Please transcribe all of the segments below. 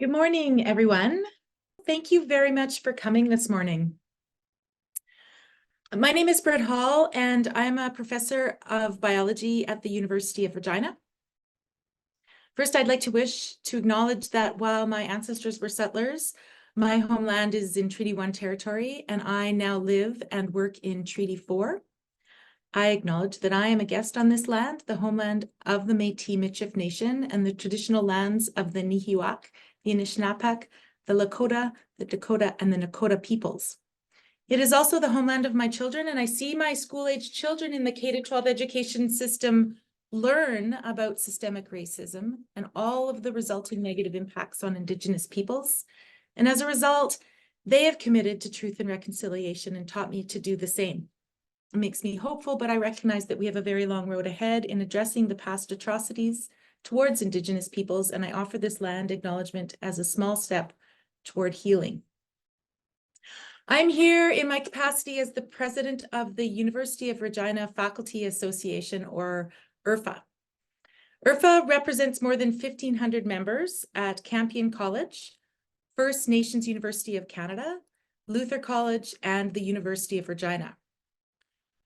Good morning, everyone. Thank you very much for coming this morning. My name is Britt Hall, and I'm a professor of biology at the University of Regina. First, I'd like to acknowledge that while my ancestors were settlers, my homeland is in Treaty 1 territory, and I now live and work in Treaty 4. I acknowledge that I am a guest on this land, the homeland of the Métis Michif Nation and the traditional lands of the Nihiwak, the Anishinaabeg, the Lakota, the Dakota, and the Nakota peoples. It is also the homeland of my children, and I see my school-age children in the K-12 education system learn about systemic racism and all of the resulting negative impacts on Indigenous peoples. And as a result, they have committed to truth and reconciliation and taught me to do the same. It makes me hopeful, but I recognize that we have a very long road ahead in addressing the past atrocities towards Indigenous peoples, and I offer this land acknowledgement as a small step toward healing. I'm here in my capacity as the president of the University of Regina Faculty Association, or URFA. URFA represents more than 1,500 members at Campion College, First Nations University of Canada, Luther College, and the University of Regina.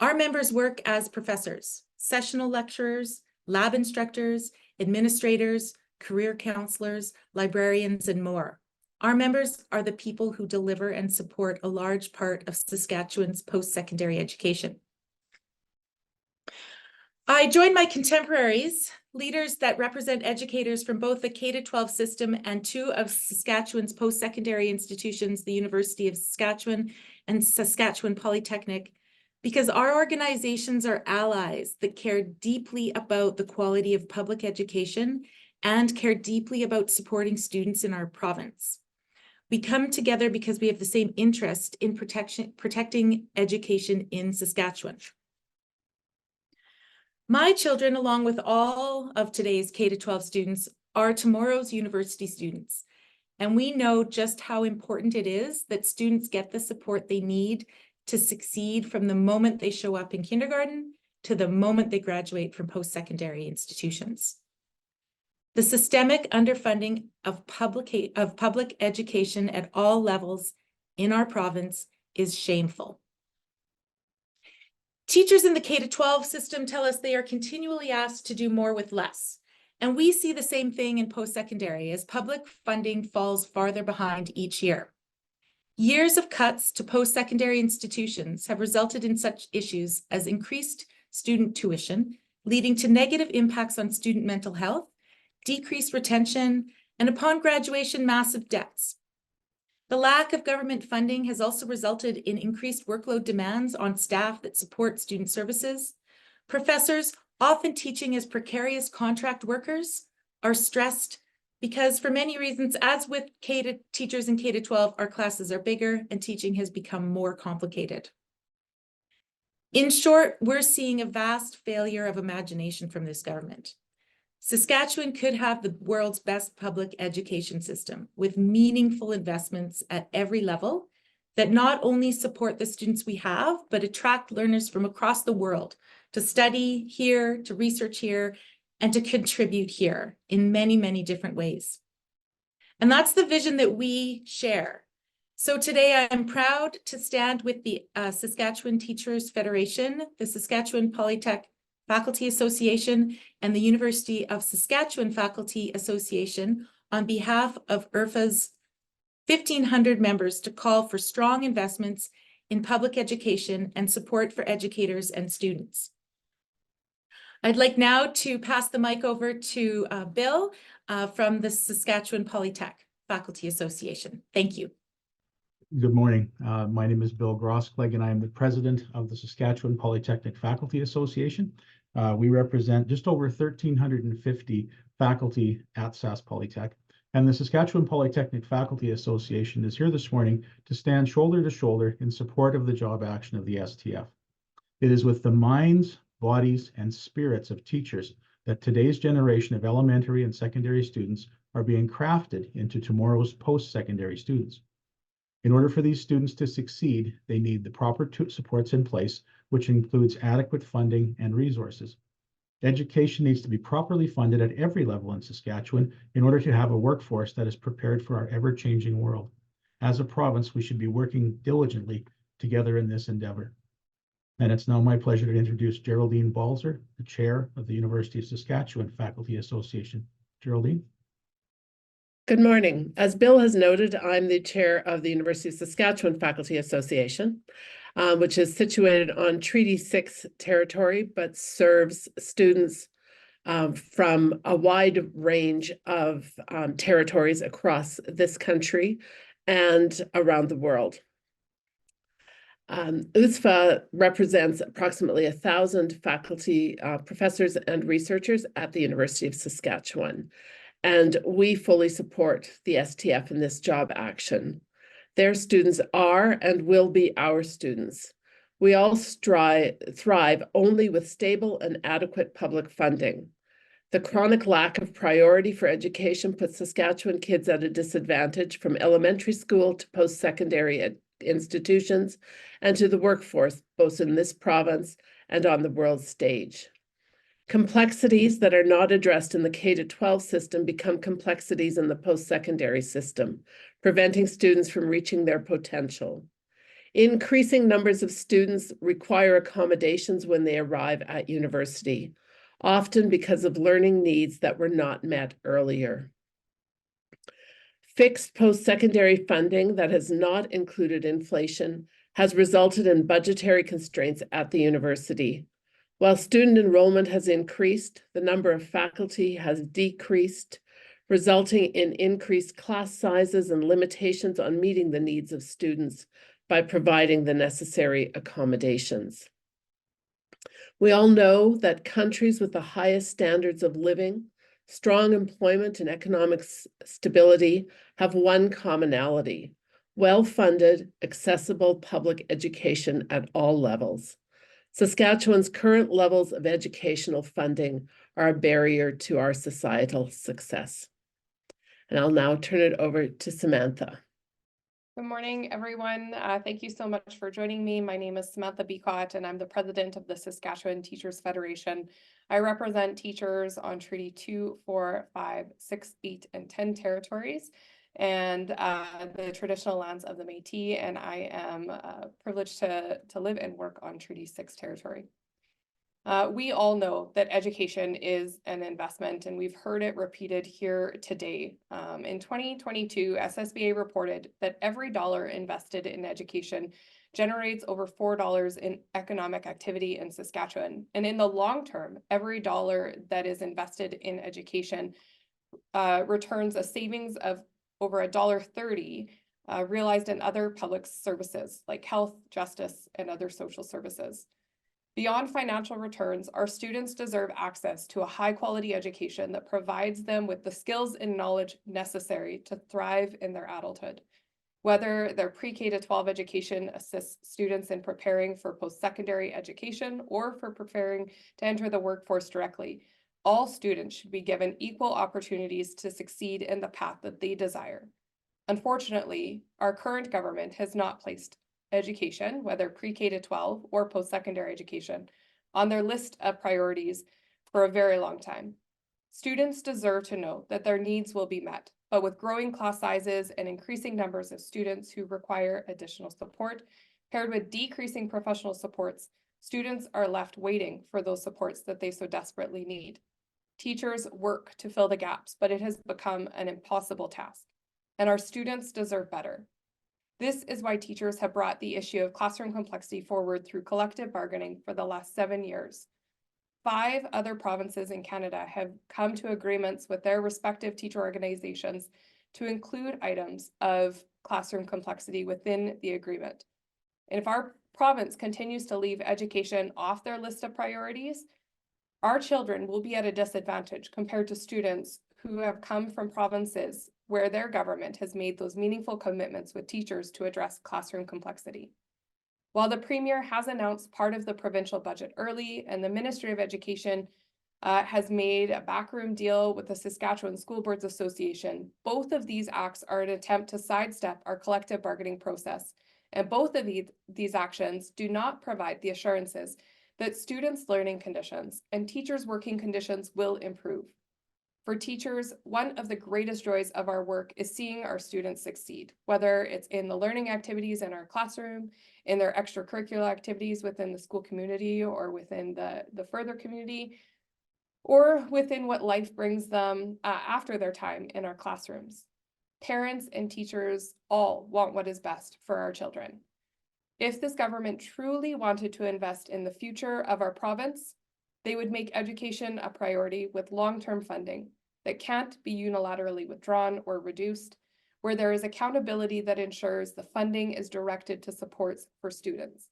Our members work as professors, sessional lecturers, lab instructors, administrators, career counselors, librarians, and more. Our members are the people who deliver and support a large part of Saskatchewan's post-secondary education. I join my contemporaries, leaders that represent educators from both the K-12 system and two of Saskatchewan's post-secondary institutions, the University of Saskatchewan and Saskatchewan Polytechnic, because our organizations are allies that care deeply about the quality of public education and care deeply about supporting students in our province. We come together because we have the same interest in protecting education in Saskatchewan. My children, along with all of today's K-12 students, are tomorrow's university students. And we know just how important it is that students get the support they need to succeed from the moment they show up in kindergarten to the moment they graduate from post-secondary institutions. The systemic underfunding of public education at all levels in our province is shameful. Teachers in the K-12 system tell us they are continually asked to do more with less. And we see the same thing in post-secondary as public funding falls farther behind each year. Years of cuts to post-secondary institutions have resulted in such issues as increased student tuition, leading to negative impacts on student mental health, decreased retention, and upon graduation, massive debts. The lack of government funding has also resulted in increased workload demands on staff that support student services. Professors, often teaching as precarious contract workers, are stressed because for many reasons, as with teachers in K-12, our classes are bigger and teaching has become more complicated. In short, we're seeing a vast failure of imagination from this government. Saskatchewan could have the world's best public education system with meaningful investments at every level that not only support the students we have, but attract learners from across the world to study here, to research here, and to contribute here in many, many different ways. And that's the vision that we share. So today I'm proud to stand with the Saskatchewan Teachers Federation, the Saskatchewan Polytech Faculty Association, and the University of Saskatchewan Faculty Association on behalf of URFA's 1,500 members to call for strong investments in public education and support for educators and students. I'd like now to pass the mic over to Bill from the Saskatchewan Polytech Faculty Association. Thank you. Good morning. My name is Bill Grosskleg, and I am the president of the Saskatchewan Polytechnic Faculty Association. We represent just over 1,350 faculty at Sask Polytech, and the Saskatchewan Polytechnic Faculty Association is here this morning to stand shoulder to shoulder in support of the job action of the STF. It is with the minds, bodies, and spirits of teachers that today's generation of elementary and secondary students are being crafted into tomorrow's post-secondary students. In order for these students to succeed, they need the proper supports in place, which includes adequate funding and resources. Education needs to be properly funded at every level in Saskatchewan in order to have a workforce that is prepared for our ever-changing world. As a province, we should be working diligently together in this endeavor. And it's now my pleasure to introduce Geraldine Balzer, the Chair of the University of Saskatchewan Faculty Association. Geraldine. Good morning. As Bill has noted, I'm the chair of the University of Saskatchewan Faculty Association, which is situated on Treaty 6 territory, but serves students from a wide range of territories across this country and around the world. USFA represents approximately 1,000 faculty, professors and researchers at the University of Saskatchewan. And we fully support the STF in this job action. Their students are and will be our students. We all thrive only with stable and adequate public funding. The chronic lack of priority for education puts Saskatchewan kids at a disadvantage from elementary school to post-secondary institutions and to the workforce, both in this province and on the world stage. Complexities that are not addressed in the K-12 system become complexities in the post-secondary system, preventing students from reaching their potential. Increasing numbers of students require accommodations when they arrive at university, often because of learning needs that were not met earlier. Fixed post-secondary funding that has not included inflation has resulted in budgetary constraints at the university. While student enrollment has increased, the number of faculty has decreased, resulting in increased class sizes and limitations on meeting the needs of students by providing the necessary accommodations. We all know that countries with the highest standards of living, strong employment, and economic stability have one commonality: well-funded, accessible public education at all levels. Saskatchewan's current levels of educational funding are a barrier to our societal success. And I'll now turn it over to Samantha. Good morning, everyone. Thank you so much for joining me. My name is Samantha Becotte, and I'm the president of the Saskatchewan Teachers Federation. I represent teachers on Treaty 2, 4, 5, 6, 8, and 10 territories, and the traditional lands of the Métis, and I am privileged to live and work on Treaty 6 territory. We all know that education is an investment, and we've heard it repeated here today. In 2022, SSBA reported that every dollar invested in education generates over $4 in economic activity in Saskatchewan. And in the long term, every dollar that is invested in education returns a savings of over $1.30 realized in other public services like health, justice, and other social services. Beyond financial returns, our students deserve access to a high-quality education that provides them with the skills and knowledge necessary to thrive in their adulthood. Whether their pre-K to 12 education assists students in preparing for post-secondary education or for preparing to enter the workforce directly, all students should be given equal opportunities to succeed in the path that they desire. Unfortunately, our current government has not placed education, whether pre-K to 12 or post-secondary education, on their list of priorities for a very long time. Students deserve to know that their needs will be met, but with growing class sizes and increasing numbers of students who require additional support, paired with decreasing professional supports, students are left waiting for those supports that they so desperately need. Teachers work to fill the gaps, but it has become an impossible task, and our students deserve better. This is why teachers have brought the issue of classroom complexity forward through collective bargaining for the last 7 years. 5 other provinces in Canada have come to agreements with their respective teacher organizations to include items of classroom complexity within the agreement. And if our province continues to leave education off their list of priorities, our children will be at a disadvantage compared to students who have come from provinces where their government has made those meaningful commitments with teachers to address classroom complexity. While the Premier has announced part of the provincial budget early, and the Ministry of Education has made a backroom deal with the Saskatchewan School Boards Association, both of these acts are an attempt to sidestep our collective bargaining process, and both of these actions do not provide the assurances that students' learning conditions and teachers' working conditions will improve. For teachers, one of the greatest joys of our work is seeing our students succeed, whether it's in the learning activities in our classroom, in their extracurricular activities within the school community or within the further community, or within what life brings them after their time in our classrooms. Parents and teachers all want what is best for our children. If this government truly wanted to invest in the future of our province, they would make education a priority with long-term funding that can't be unilaterally withdrawn or reduced, where there is accountability that ensures the funding is directed to supports for students.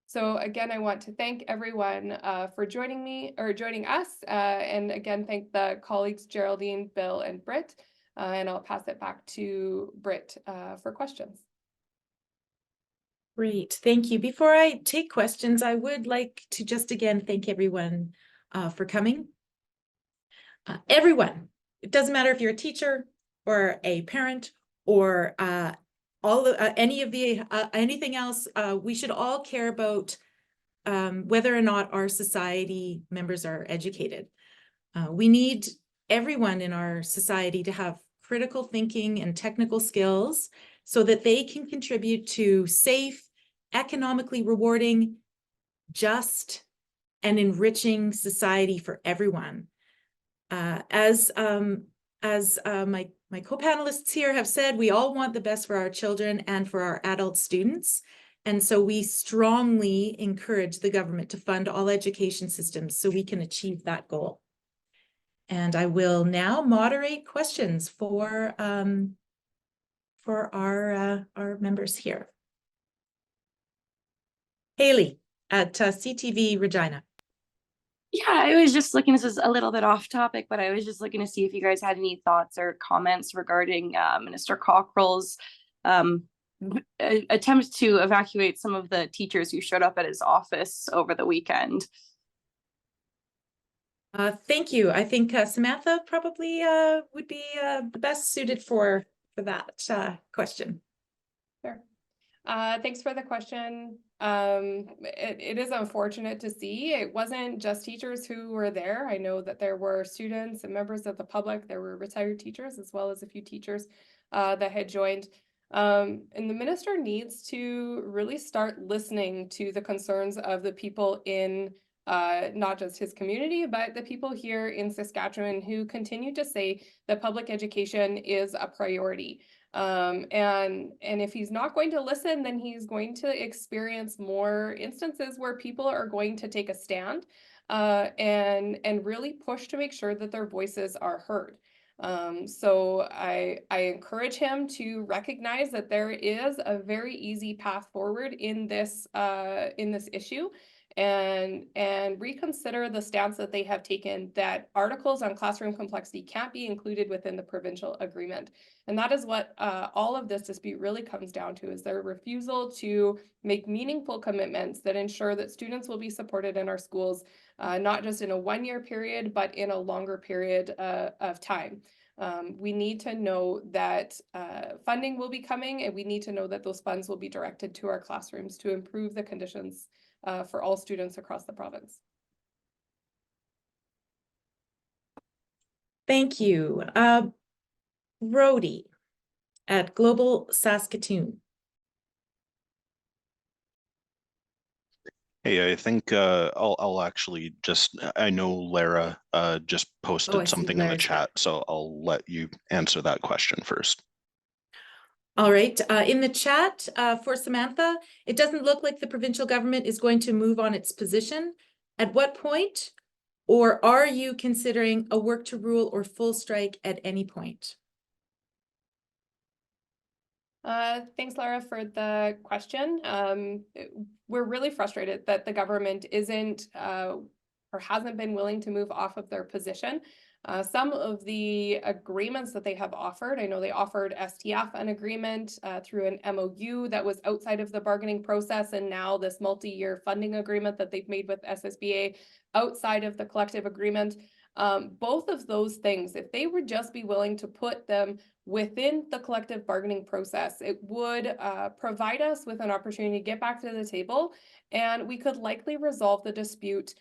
So again, I want to thank everyone for joining me or joining us. And again, thank the colleagues Geraldine, Bill, and Britt. And I'll pass it back to Britt for questions. Great, thank you. Before I take questions, I would like to just again thank everyone for coming. Everyone, it doesn't matter if you're a teacher or a parent or anything else. We should all care about whether or not our society members are educated. We need everyone in our society to have critical thinking and technical skills so that they can contribute to safe, economically rewarding, just, and enriching society for everyone. As my co-panelists here have said, we all want the best for our children and for our adult students. And so we strongly encourage the government to fund all education systems so we can achieve that goal. And I will now moderate questions for our members here. Haley at CTV Regina. Yeah, I was just looking, this is a little bit off topic, but I was just looking to see if you guys had any thoughts or comments regarding Minister Cockrell's attempt to evacuate some of the teachers who showed up at his office over the weekend. Thank you. I think Samantha probably would be the best suited for that question. Sure. Thanks for the question. It is unfortunate to see. It wasn't just teachers who were there. I know that there were students and members of the public. There were retired teachers as well as a few teachers that had joined. And the minister needs to really start listening to the concerns of the people in not just his community, but the people here in Saskatchewan who continue to say that public education is a priority. And if he's not going to listen, then he's going to experience more instances where people are going to take a stand and really push to make sure that their voices are heard. So I encourage him to recognize that there is a very easy path forward in this issue. And reconsider the stance that they have taken that articles on classroom complexity can't be included within the provincial agreement. And that is what all of this dispute really comes down to, is their refusal to make meaningful commitments that ensure that students will be supported in our schools, not just in a one-year period, but in a longer period of time. We need to know that funding will be coming, and we need to know that those funds will be directed to our classrooms to improve the conditions for all students across the province. Thank you. Rhodey at Global Saskatoon. Hey, I think I'll actually just, I know Lara just posted something in the chat, so I'll let you answer that question first. All right, in the chat for Samantha, it doesn't look like the provincial government is going to move on its position. At what point, or are you considering a work to rule or full strike at any point? Thanks, Lara, for the question. We're really frustrated that the government isn't or hasn't been willing to move off of their position. Some of the agreements that they have offered, I know they offered STF an agreement through an MOU that was outside of the bargaining process, and now this multi-year funding agreement that they've made with SSBA outside of the collective agreement. Both of those things, if they would just be willing to put them within the collective bargaining process, it would provide us with an opportunity to get back to the table, and we could likely resolve the dispute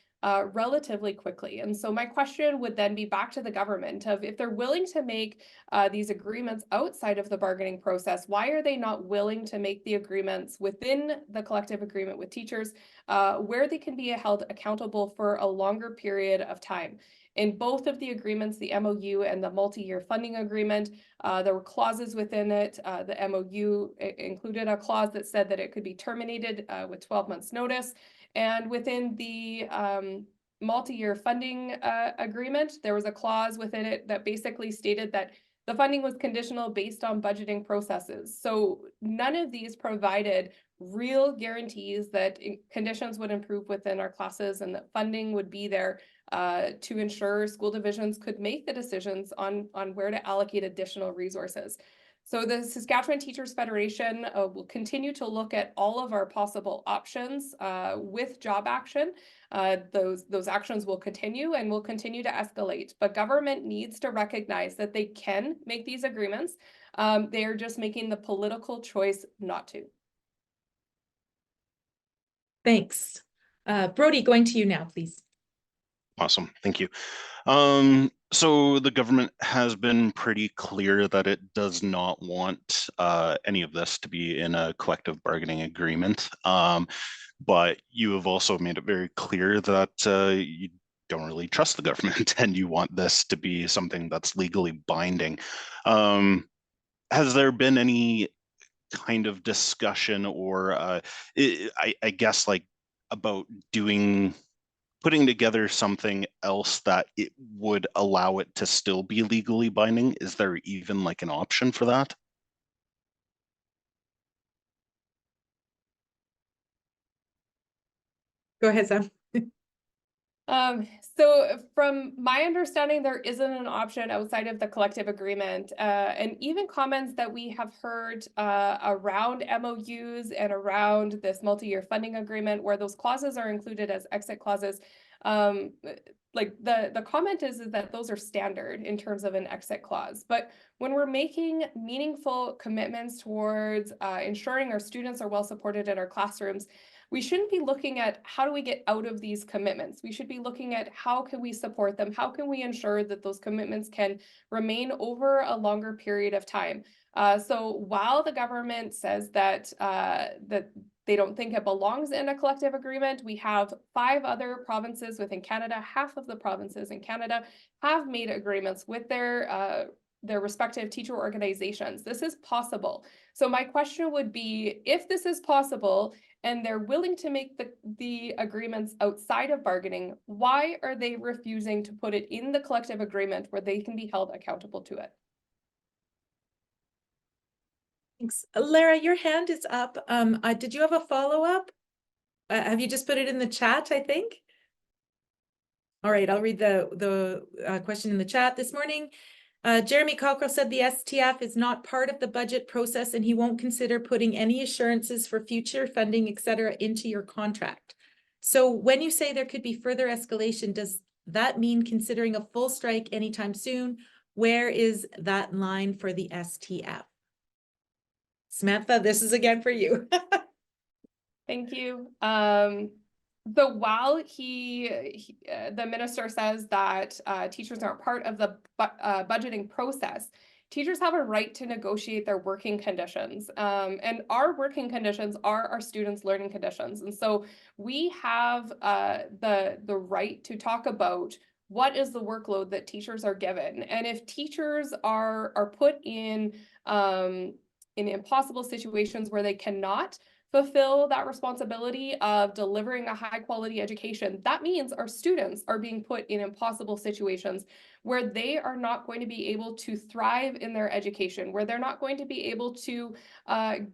relatively quickly. And so my question would then be back to the government of, if they're willing to make these agreements outside of the bargaining process, why are they not willing to make the agreements within the collective agreement with teachers where they can be held accountable for a longer period of time? In both of the agreements, the MOU and the multi-year funding agreement, there were clauses within it. The MOU included a clause that said that it could be terminated with 12 months notice. And within the multi-year funding agreement, there was a clause within it that basically stated that the funding was conditional based on budgeting processes. So none of these provided real guarantees that conditions would improve within our classes and that funding would be there to ensure school divisions could make the decisions on where to allocate additional resources. So the Saskatchewan Teachers Federation will continue to look at all of our possible options with job action. Those actions will continue and will continue to escalate, but government needs to recognize that they can make these agreements. They are just making the political choice not to. Thanks. Brody, going to you now, please. Awesome, thank you. So the government has been pretty clear that it does not want any of this to be in a collective bargaining agreement. But you have also made it very clear that you don't really trust the government and you want this to be something that's legally binding. Has there been any kind of discussion or I guess like about putting together something else that it would allow it to still be legally binding? Is there even like an option for that? Go ahead, Sam. So from my understanding, there isn't an option outside of the collective agreement, and even comments that we have heard around MOUs and around this multi-year funding agreement where those clauses are included as exit clauses. Like the comment is that those are standard in terms of an exit clause. But when we're making meaningful commitments towards ensuring our students are well supported in our classrooms, we shouldn't be looking at how do we get out of these commitments. We should be looking at how can we support them? How can we ensure that those commitments can remain over a longer period of time? So while the government says that that they don't think it belongs in a collective agreement, we have 5 other provinces within Canada. Half of the provinces in Canada have made agreements with their respective teacher organizations. This is possible. So my question would be, if this is possible and they're willing to make the agreements outside of bargaining, why are they refusing to put it in the collective agreement where they can be held accountable to it? Thanks. Lara, your hand is up. Did you have a follow-up? Have you just put it in the chat, I think? All right, I'll read the question in the chat this morning. Jeremy Cockrell said the STF is not part of the budget process and he won't consider putting any assurances for future funding, et cetera, into your contract. So when you say there could be further escalation, does that mean considering a full strike anytime soon? Where is that line for the STF? Samantha, this is again for you. Thank you. So while the minister says that teachers aren't part of the budgeting process, teachers have a right to negotiate their working conditions. And our working conditions are our students' learning conditions. And so we have the right to talk about what is the workload that teachers are given. And if teachers are put in impossible situations where they cannot fulfill that responsibility of delivering a high quality education, that means our students are being put in impossible situations where they are not going to be able to thrive in their education, where they're not going to be able to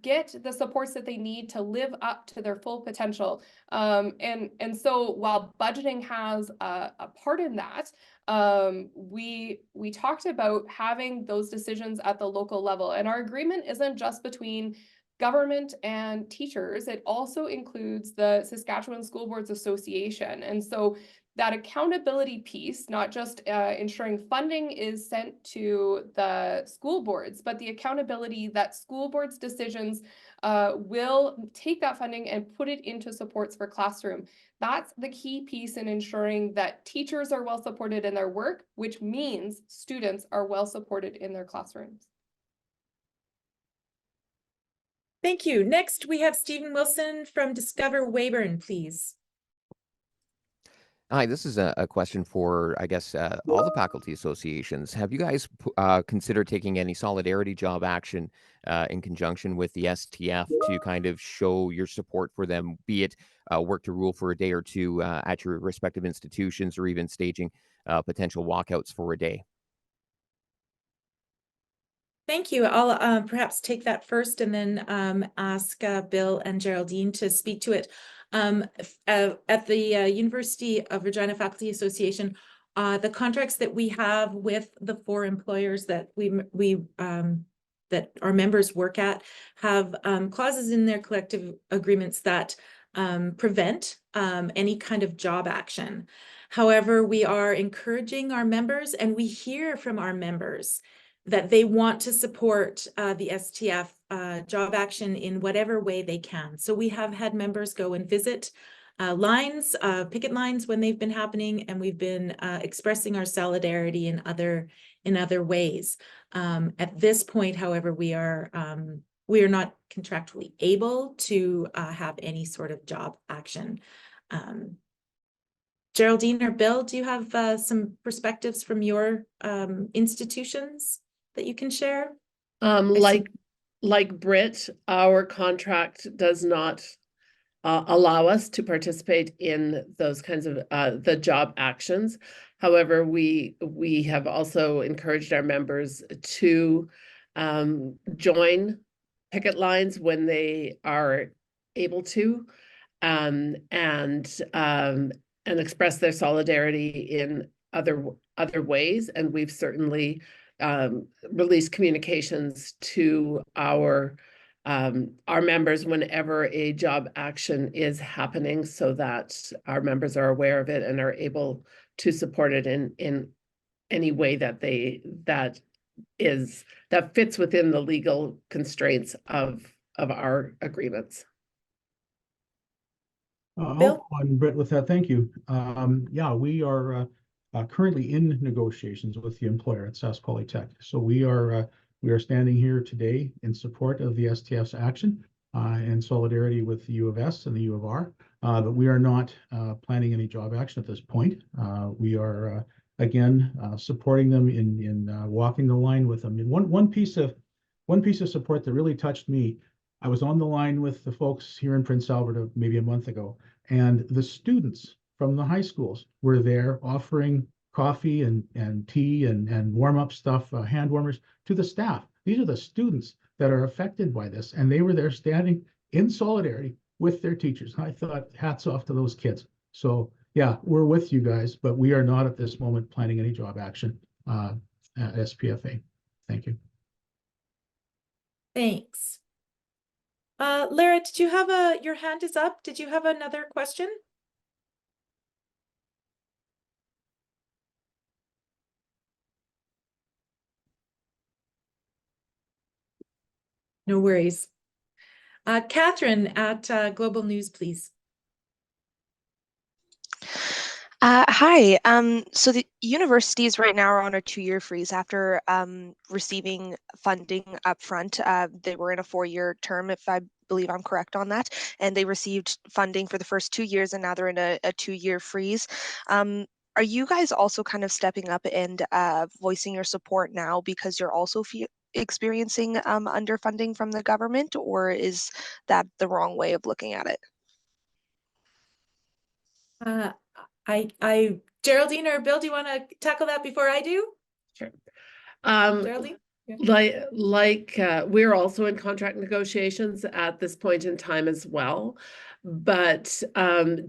get the supports that they need to live up to their full potential. And so while budgeting has a part in that, we talked about having those decisions at the local level, and our agreement isn't just between government and teachers. It also includes the Saskatchewan School Boards Association. And so that accountability piece, not just ensuring funding is sent to the school boards, but the accountability that school boards' decisions will take that funding and put it into supports for classroom. That's the key piece in ensuring that teachers are well supported in their work, which means students are well supported in their classrooms. Thank you. Next, we have Stephen Wilson from Discover Weyburn, please. Hi, this is a question for, I guess, all the faculty associations. Have you guys considered taking any solidarity job action in conjunction with the STF to kind of show your support for them, be it work to rule for a day or two at your respective institutions, or even staging potential walkouts for a day? Thank you. I'll perhaps take that first and then ask Bill and Geraldine to speak to it. At the University of Regina Faculty Association, the contracts that we have with the 4 employers that that our members work at have clauses in their collective agreements that prevent any kind of job action. However, we are encouraging our members, and we hear from our members that they want to support the STF job action in whatever way they can. So we have had members go and visit picket lines when they've been happening, and we've been expressing our solidarity in other ways. At this point, however, we are not contractually able to have any sort of job action. Geraldine or Bill, do you have some perspectives from your institutions that you can share? Like Britt, our contract does not allow us to participate in those kinds of the job actions. However, we have also encouraged our members to join picket lines when they are able to, and express their solidarity in other ways. And we've certainly released communications to our members whenever a job action is happening, so that our members are aware of it and are able to support it in any way that that fits within the legal constraints of our agreements. Bill? On Britt with that, thank you. Yeah, we are currently in negotiations with the employer at Sask Polytechnic. So we are standing here today in support of the STF's action in solidarity with the U of S and the U of R. But we are not planning any job action at this point. We are again supporting them in walking the line with them. And one piece of support that really touched me. I was on the line with the folks here in Prince Albert maybe a month ago, and the students from the high schools were there offering coffee and tea and warm-up stuff, hand warmers to the staff. These are the students that are affected by this, and they were there standing in solidarity with their teachers. I thought, hats off to those kids. So yeah, we're with you guys, but we are not at this moment planning any job action at SPFA. Thank you. Thanks. Lara, did you have your hand is up? Did you have another question? No worries. Catherine at Global News, please. Hi. So the universities right now are on a 2-year freeze after receiving funding upfront. They were in a 4-year term, if I believe I'm correct on that, and they received funding for the first 2 years, and now they're in a 2-year freeze. Are you guys also kind of stepping up and voicing your support now because you're also experiencing underfunding from the government, or is that the wrong way of looking at it? Geraldine or Bill, do you want to tackle that before I do? Sure. Geraldine? Yeah. We're also in contract negotiations at this point in time as well, but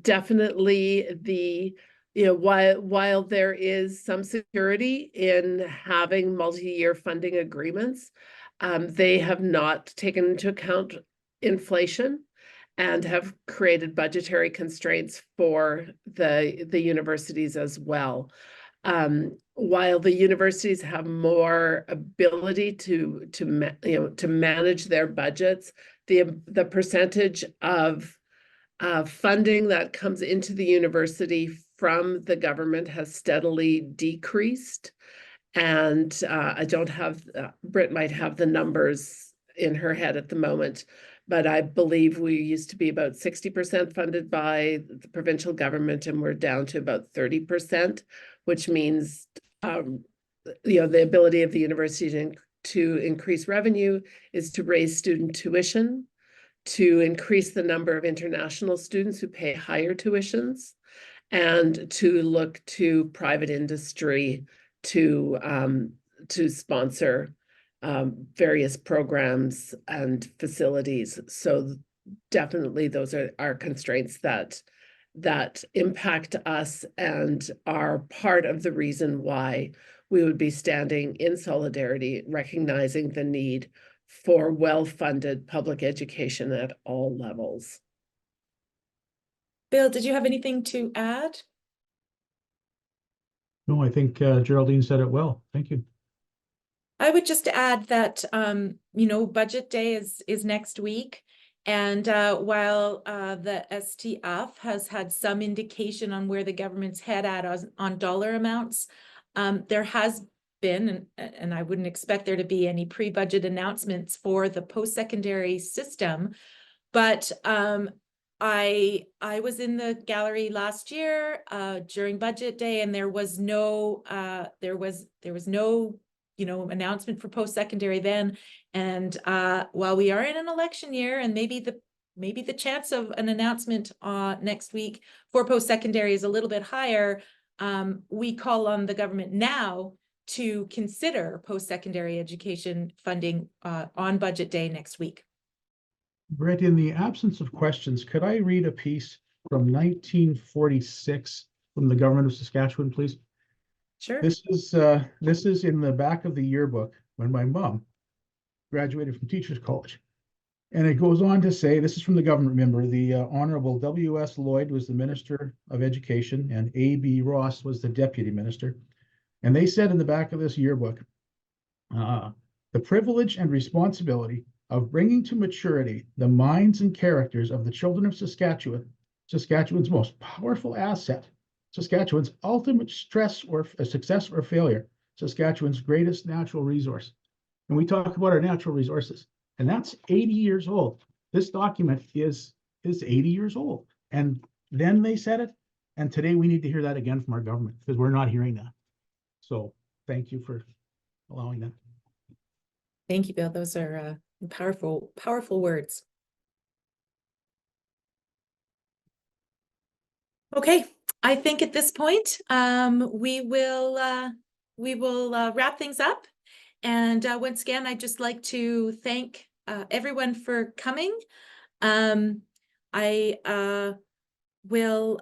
definitely while there is some security in having multi-year funding agreements, they have not taken into account inflation. and have created budgetary constraints for the universities as well. While the universities have more ability to manage their budgets, the percentage of funding that comes into the university from the government has steadily decreased. And I don't have, Britt might have the numbers in her head at the moment, but I believe we used to be about 60% funded by the provincial government, and we're down to about 30%, which means, the ability of the university to increase revenue is to raise student tuition, to increase the number of international students who pay higher tuitions, and to look to private industry to sponsor various programs and facilities. So definitely those are constraints that impact us and are part of the reason why we would be standing in solidarity, recognizing the need for well-funded public education at all levels. Bill, did you have anything to add? No, I think Geraldine said it well. Thank you. I would just add that, budget day is next week. And while the STF has had some indication on where the government's head at on dollar amounts, there has been, and I wouldn't expect there to be any pre-budget announcements for the post-secondary system, but I was in the gallery last year during budget day, and there was no announcement for post-secondary then. And while we are in an election year, and maybe the chance of an announcement next week for post-secondary is a little bit higher, we call on the government now to consider post-secondary education funding on budget day next week. Britt, in the absence of questions, could I read a piece from 1946 from the government of Saskatchewan, please? Sure. This is in the back of the yearbook when my mom graduated from Teachers College. And it goes on to say, this is from the government member, the Honorable W.S. Lloyd was the Minister of Education and A.B. Ross was the Deputy Minister. And they said in the back of this yearbook, the privilege and responsibility of bringing to maturity the minds and characters of the children of Saskatchewan, Saskatchewan's most powerful asset, Saskatchewan's ultimate success or failure, Saskatchewan's greatest natural resource. And we talk about our natural resources, and that's 80 years old. This document is 80 years old. And then they said it, and today we need to hear that again from our government, because we're not hearing that. So thank you for allowing that. Thank you, Bill. Those are powerful words. Okay, I think at this point we will wrap things up. And once again, I'd just like to thank everyone for coming. I will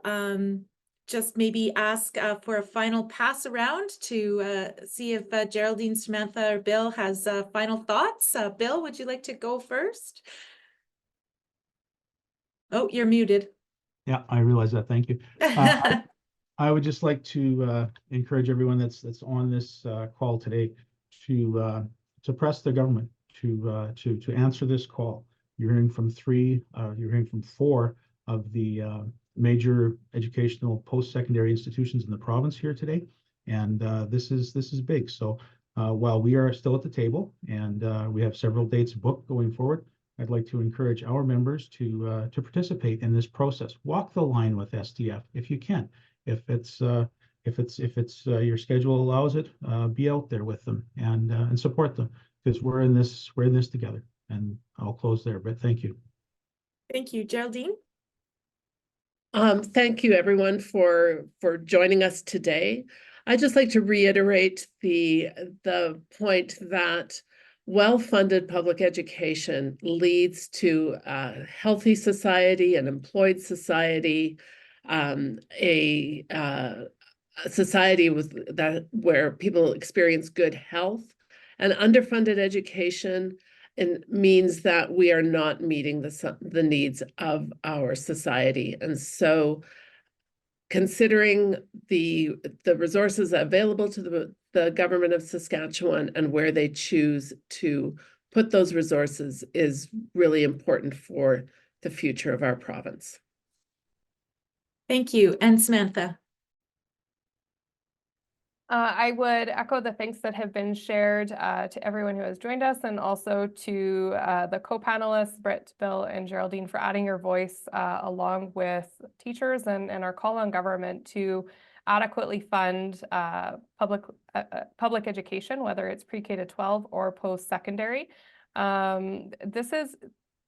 just maybe ask for a final pass around to see if Geraldine, Samantha, or Bill has final thoughts. Bill, would you like to go first? Oh, you're muted. Yeah, I realize that. Thank you. I would just like to encourage everyone that's on this call today to press the government to answer this call. You're hearing from four of the major educational post-secondary institutions in the province here today, and this is big. So while we are still at the table and we have several dates booked going forward, I'd like to encourage our members to participate in this process. Walk the line with STF if you can. If it's your schedule allows it, be out there with them and support them, because we're in this together. And I'll close there, but thank you. Thank you, Geraldine. Thank you, everyone, for joining us today. I'd just like to reiterate the point that well-funded public education leads to a healthy society, an employed society, a society where people experience good health. And underfunded education means that we are not meeting the needs of our society. And so considering the resources available to the government of Saskatchewan and where they choose to put those resources is really important for the future of our province. Thank you. And Samantha. I would echo the thanks that have been shared to everyone who has joined us, and also to the co-panelists, Britt, Bill, and Geraldine, for adding your voice along with teachers and our call on government to adequately fund public education, whether it's pre-K to 12 or post-secondary.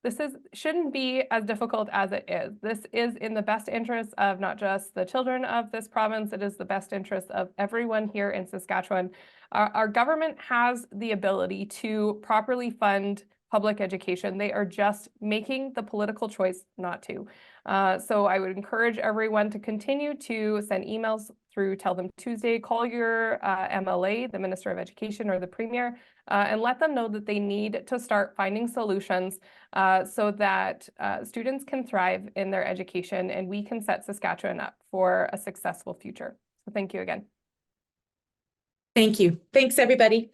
This shouldn't be as difficult as it is. This is in the best interest of not just the children of this province, it is the best interest of everyone here in Saskatchewan. Our government has the ability to properly fund public education. They are just making the political choice not to. So I would encourage everyone to continue to send emails through Tell Them Tuesday, call your MLA, the Minister of Education, or the Premier, and let them know that they need to start finding solutions so that students can thrive in their education and we can set Saskatchewan up for a successful future. So thank you again. Thank you. Thanks, everybody.